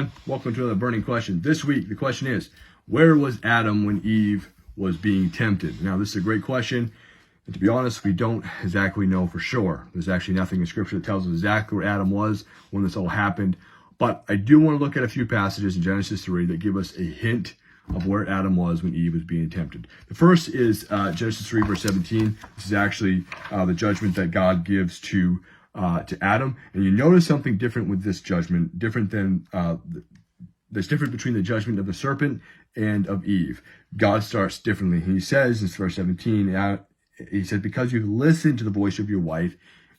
everyone. Welcome to another burning question. This week, the question is, where was Adam when Eve was being tempted? Now, this is a great question. And to be honest, we don't exactly know for sure. There's actually nothing in Scripture that tells us exactly where Adam was when this all happened. But I do want to look at a few passages in Genesis 3 that give us a hint of where Adam was when Eve was being tempted. The first is Genesis 3, verse 17. This is actually the judgment that God gives to Adam. And you notice something different with this judgment, different than there's difference between the judgment of the serpent and of Eve. God starts differently. He says in verse 17, he said, because you listened to the voice of your wife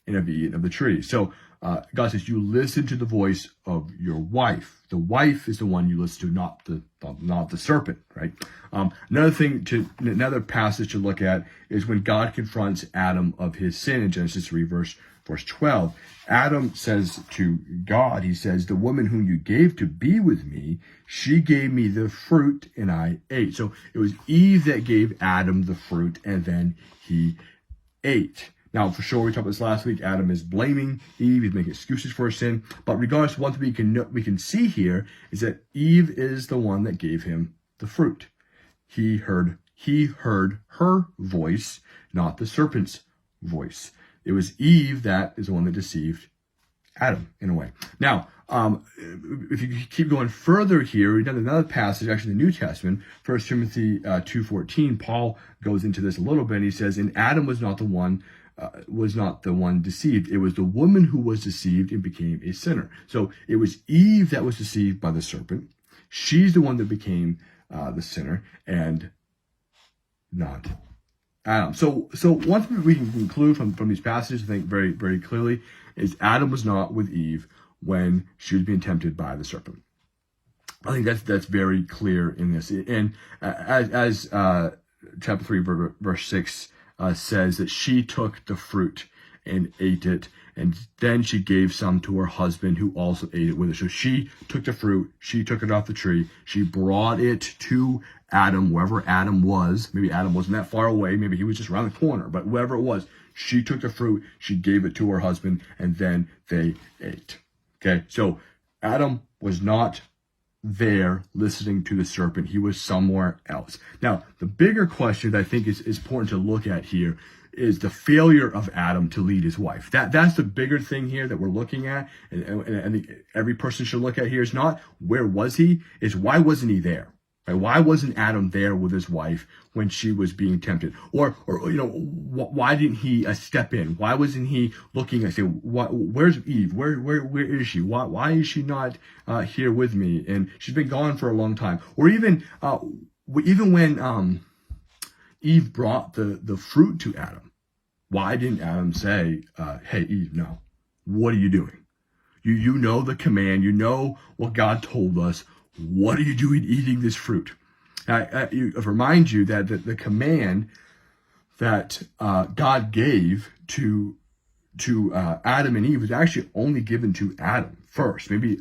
and have eaten of the tree. So God says, you listen to the voice of your wife. The wife is the one you listen to, not the serpent, right? Another passage to look at is when God confronts Adam of his sin in Genesis 3, verse 12. Adam says to God, he says, the woman whom you gave to be with me, she gave me the fruit and I ate. So it was Eve that gave Adam the fruit and then he ate. Now, for sure, we talked about this last week. Adam is blaming Eve. He's making excuses for her sin. But regardless, one thing we can see here is that Eve is the one that gave him the fruit. He heard her voice, not the serpent's voice. It was Eve that is the one that deceived Adam in a way. Now, if you keep going further here, we've done another passage, actually in the New Testament, 1 Timothy 2:14. Paul goes into this a little bit, and he says, and Adam was not the one deceived. It was the woman who was deceived and became a sinner. So it was Eve that was deceived by the serpent. She's the one that became the sinner, and not Adam. So one thing we can conclude from these passages, I think very, very clearly, is Adam was not with Eve when she was being tempted by the serpent. I think that's very clear in this. And as chapter 3, verse 6 says that she took the fruit and ate it, and then she gave some to her husband who also ate it with her. So she took the fruit, she took it off the tree, she brought it to Adam, wherever Adam was. Maybe Adam wasn't that far away, maybe he was just around the corner, but wherever it was, she took the fruit, she gave it to her husband, and then they ate. Okay, so Adam was not there listening to the serpent. He was somewhere else. Now, the bigger question that I think is important to look at here is the failure of Adam to lead his wife. That's the bigger thing here that we're looking at, and every person should look at here is not where was he, is why wasn't he there? Right? Why wasn't Adam there with his wife when she was being tempted? Or why didn't he step in? Why wasn't he looking and say, where's Eve? Where is she? Why is she not here with me? And she's been gone for a long time. Or even when Eve brought the fruit to Adam, why didn't Adam say, hey, Eve, no, what are you doing? You know the command. You know what God told us. What are you doing eating this fruit? I remind you that the command that God gave to Adam and Eve was actually only given to Adam first. Maybe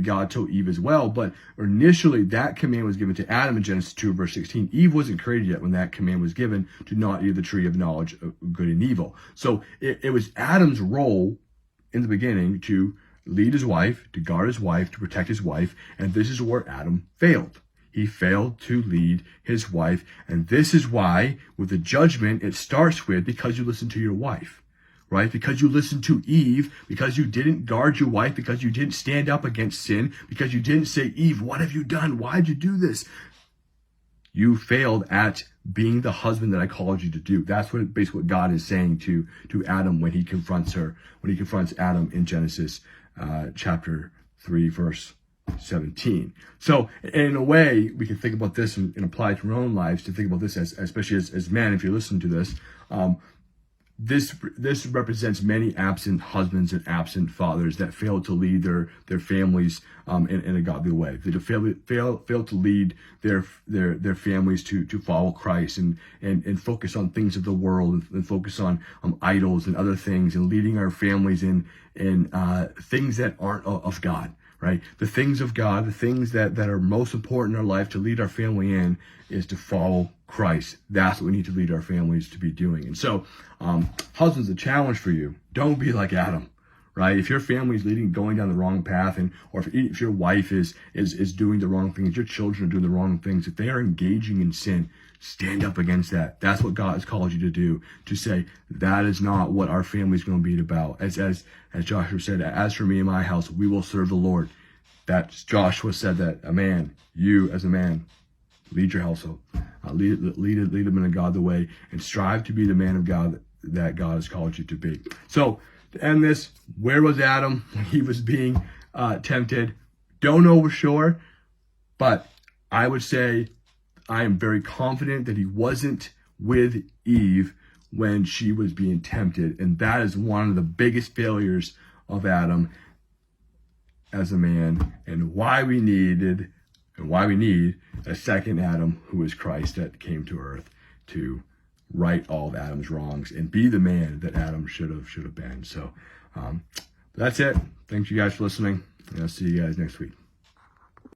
God told Eve as well, but initially that command was given to Adam in Genesis 2, verse 16. Eve wasn't created yet when that command was given to not eat of the tree of knowledge of good and evil. So it was Adam's role in the beginning to lead his wife, to guard his wife, to protect his wife, and this is where Adam failed. He failed to lead his wife, and this is why, with the judgment, it starts with, because you listen to your wife, right? Because you listened to Eve, because you didn't guard your wife, because you didn't stand up against sin, because you didn't say, Eve, what have you done? Why did you do this? You failed at being the husband that I called you to do. That's basically what God is saying to Adam when he confronts Adam in Genesis chapter 3, verse 17. So in a way, we can think about this and apply it to our own lives, to think about this especially as men, if you listen to this. This represents many absent husbands and absent fathers that fail to lead their families in a godly way. They fail to lead their families to follow Christ and focus on things of the world and focus on idols and other things, and leading our families in things that aren't of God. Right? The things of God, the things that are most important in our life to lead our family in, is to follow Christ. That's what we need to lead our families to be doing. And so, husbands, a challenge for you. Don't be like Adam. right? If your family is going down the wrong path, or if your wife is doing the wrong things, your children are doing the wrong things, if they are engaging in sin, stand up against that. That's what God has called you to do, to say, that is not what our family is going to be about. As Joshua said, as for me and my house, we will serve the Lord. That Joshua said that you as a man, lead your household, lead them in a godly way, and strive to be the man of God that God has called you to be. So to end this, where was Adam when he was being tempted? Don't know for sure, but I would say I am very confident that he wasn't with Eve when she was being tempted. And that is one of the biggest failures of Adam as a man, and why we need a second Adam, who is Christ, that came to earth to right all of Adam's wrongs and be the man that Adam should have been. So that's it. Thank you guys for listening, and I'll see you guys next week.